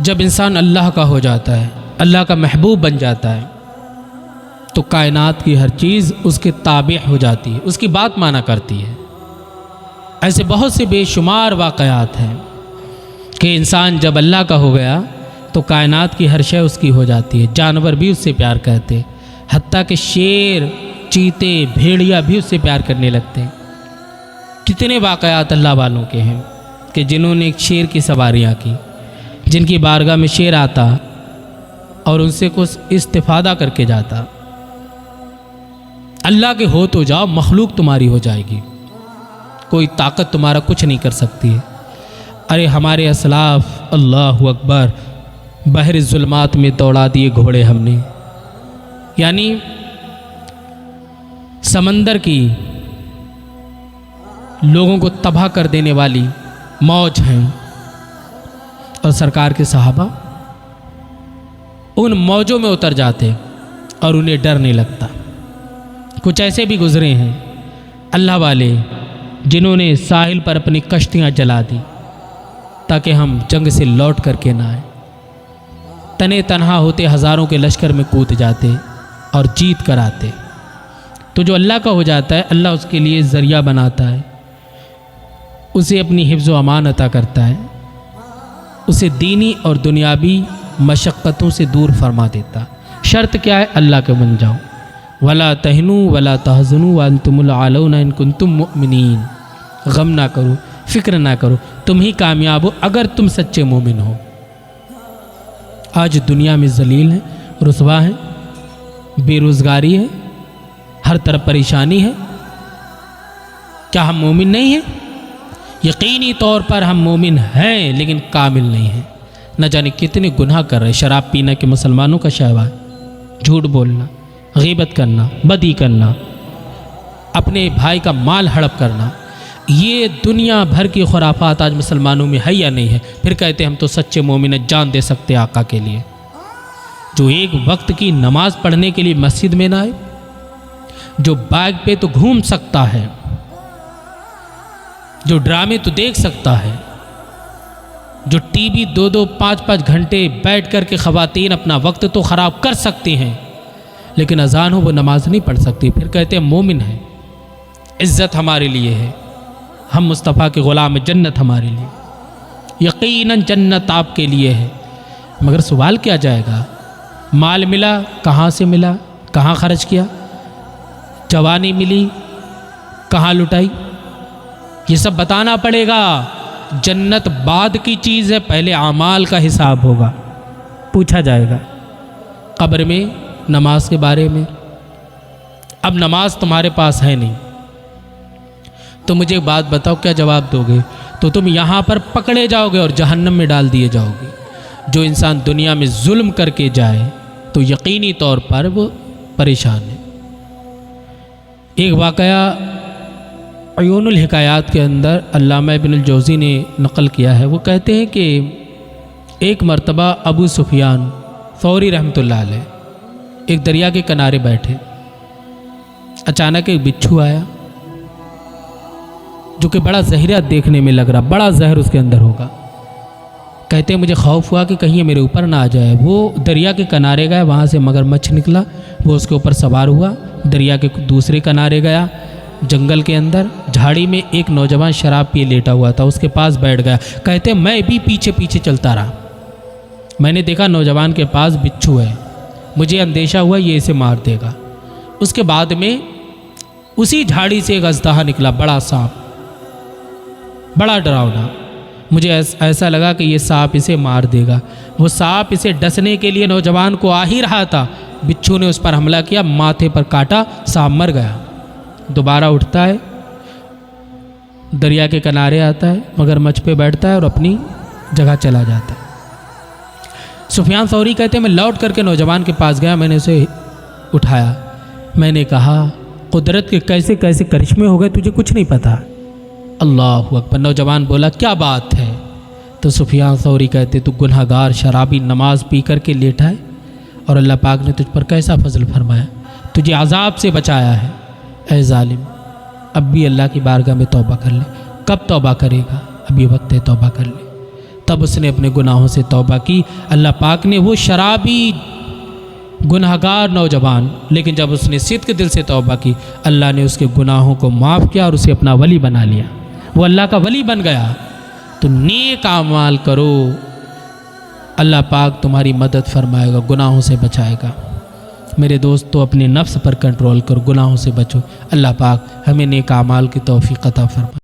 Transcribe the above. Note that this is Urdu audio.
جب انسان اللہ کا ہو جاتا ہے، اللہ کا محبوب بن جاتا ہے، تو کائنات کی ہر چیز اس کے تابع ہو جاتی ہے، اس کی بات مانا کرتی ہے۔ ایسے بہت سے بے شمار واقعات ہیں کہ انسان جب اللہ کا ہو گیا تو کائنات کی ہر شے اس کی ہو جاتی ہے، جانور بھی اس سے پیار کرتے، حتیٰ کہ شیر، چیتے، بھیڑیا بھی اس سے پیار کرنے لگتے ہیں۔ کتنے واقعات اللہ والوں کے ہیں کہ جنہوں نے ایک شیر کی سواریاں کی، جن کی بارگاہ میں شیر آتا اور ان سے کچھ استفادہ کر کے جاتا۔ اللہ کے ہو تو جاؤ، مخلوق تمہاری ہو جائے گی، کوئی طاقت تمہارا کچھ نہیں کر سکتی ہے۔ ارے ہمارے اسلاف، اللہ اکبر، بحر الظلمات میں دوڑا دیے گھوڑے ہم نے، یعنی سمندر کی لوگوں کو تباہ کر دینے والی موج ہیں، اور سرکار کے صحابہ ان موجوں میں اتر جاتے اور انہیں ڈر نہیں لگتا۔ کچھ ایسے بھی گزرے ہیں اللہ والے جنہوں نے ساحل پر اپنی کشتیاں جلا دی تاکہ ہم جنگ سے لوٹ کر کے نہ آئیں۔ تنے تنہا ہوتے ہزاروں کے لشکر میں کود جاتے اور جیت کر آتے۔ تو جو اللہ کا ہو جاتا ہے، اللہ اس کے لیے ذریعہ بناتا ہے، اسے اپنی حفظ و امان عطا کرتا ہے، اسے دینی اور دنیاوی مشقتوں سے دور فرما دیتا۔ شرط کیا ہے؟ اللہ کے بن جاؤ۔ وَلَا تَهِنُوا وَلَا تَحْزَنُوا وَأَنْتُمُ الْأَعْلَوْنَ إِن كُنتُم مُؤْمِنِينَ۔ غم نہ کرو، فکر نہ کرو، تم ہی کامیاب ہو اگر تم سچے مومن ہو۔ آج دنیا میں ذلیل ہیں، رسوا ہیں، بے روزگاری ہے، ہر طرف پریشانی ہے۔ کیا ہم مومن نہیں ہیں؟ یقینی طور پر ہم مومن ہیں، لیکن کامل نہیں ہیں۔ نہ جانے کتنے گناہ کر رہے، شراب پینا کہ مسلمانوں کا شہوہ ہے، جھوٹ بولنا، غیبت کرنا، بدی کرنا، اپنے بھائی کا مال ہڑپ کرنا، یہ دنیا بھر کی خرافات آج مسلمانوں میں ہے یا نہیں ہے؟ پھر کہتے ہیں ہم تو سچے مومن ہیں، جان دے سکتے آقا کے لیے۔ جو ایک وقت کی نماز پڑھنے کے لیے مسجد میں نہ آئے، جو بائک پہ تو گھوم سکتا ہے، جو ڈرامے تو دیکھ سکتا ہے، جو ٹی وی 2-2 5-5 گھنٹے بیٹھ کر کے خواتین اپنا وقت تو خراب کر سکتی ہیں، لیکن اذان ہو وہ نماز نہیں پڑھ سکتی، پھر کہتے ہیں مومن ہیں۔ عزت ہمارے لیے ہے، ہم مصطفیٰ کے غلام، جنت ہمارے لیے، یقیناً جنت آپ کے لیے ہے۔ مگر سوال کیا جائے گا؟ مال ملا، کہاں سے ملا، کہاں خرچ کیا؟ جوانی ملی، کہاں لٹائی؟ یہ سب بتانا پڑے گا۔ جنت بعد کی چیز ہے، پہلے اعمال کا حساب ہوگا، پوچھا جائے گا قبر میں نماز کے بارے میں۔ اب نماز تمہارے پاس ہے نہیں تو مجھے ایک بات بتاؤ، کیا جواب دو گے؟ تو تم یہاں پر پکڑے جاؤ گے اور جہنم میں ڈال دیے جاؤ گے۔ جو انسان دنیا میں ظلم کر کے جائے تو یقینی طور پر وہ پریشان ہے۔ ایک واقعہ عیون الحکایات کے اندر علامہ ابن الجوزی نے نقل کیا ہے۔ وہ کہتے ہیں کہ ایک مرتبہ ابو سفیان ثوری رحمۃ اللہ علیہ ایک دریا کے کنارے بیٹھے، اچانک ایک بچھو آیا جو کہ بڑا زہریلا دیکھنے میں لگ رہا، بڑا زہر اس کے اندر ہوگا۔ کہتے ہیں مجھے خوف ہوا کہ کہیں یہ میرے اوپر نہ آ جائے۔ وہ دریا کے کنارے گئے، وہاں سے مگرمچھ نکلا، وہ اس کے اوپر سوار ہوا، دریا کے دوسرے کنارے گیا، جنگل کے اندر جھاڑی میں ایک نوجوان شراب پیے لیٹا ہوا تھا، اس کے پاس بیٹھ گیا۔ کہتے ہیں میں بھی پیچھے پیچھے چلتا رہا، میں نے دیکھا نوجوان کے پاس بچھو ہے، مجھے اندیشہ ہوا یہ اسے مار دے گا۔ اس کے بعد میں اسی جھاڑی سے ایک اژدہا نکلا، بڑا سانپ، بڑا ڈراؤنا۔ مجھے ایسا لگا کہ یہ سانپ اسے مار دے گا۔ وہ سانپ اسے ڈسنے کے لیے نوجوان کو آ ہی رہا تھا، بچھو نے اس پر حملہ کیا، ماتھے پر کاٹا، سانپ مر گیا۔ دوبارہ اٹھتا ہے، دریا کے کنارے آتا ہے، مگرمچھ پہ بیٹھتا ہے اور اپنی جگہ چلا جاتا ہے۔ سفیان ثوری کہتے ہیں میں لوٹ کر کے نوجوان کے پاس گیا، میں نے اسے اٹھایا، میں نے کہا قدرت کے کیسے کیسے کرشمے ہو گئے، تجھے کچھ نہیں پتا؟ اللہ اکبر۔ نوجوان بولا کیا بات ہے؟ تو سفیان ثوری کہتے تو گنہگار شرابی نماز پی کر کے لیٹا ہے اور اللہ پاک نے تجھ پر کیسا فضل فرمایا، تجھے عذاب سے بچایا ہے۔ اے ظالم، اب بھی اللہ کی بارگاہ میں توبہ کر لے۔ کب توبہ کرے گا؟ اب یہ وقت ہے توبہ کر لے۔ تب اس نے اپنے گناہوں سے توبہ کی۔ اللہ پاک نے وہ شرابی گنہگار نوجوان، لیکن جب اس نے صدق دل سے توبہ کی، اللہ نے اس کے گناہوں کو معاف کیا اور اسے اپنا ولی بنا لیا، وہ اللہ کا ولی بن گیا۔ تو نیک اعمال کرو، اللہ پاک تمہاری مدد فرمائے گا، گناہوں سے بچائے گا۔ میرے دوستو اپنے نفس پر کنٹرول کرو، گناہوں سے بچو، اللہ پاک ہمیں نیک اعمال کی توفیق عطا فرمائے۔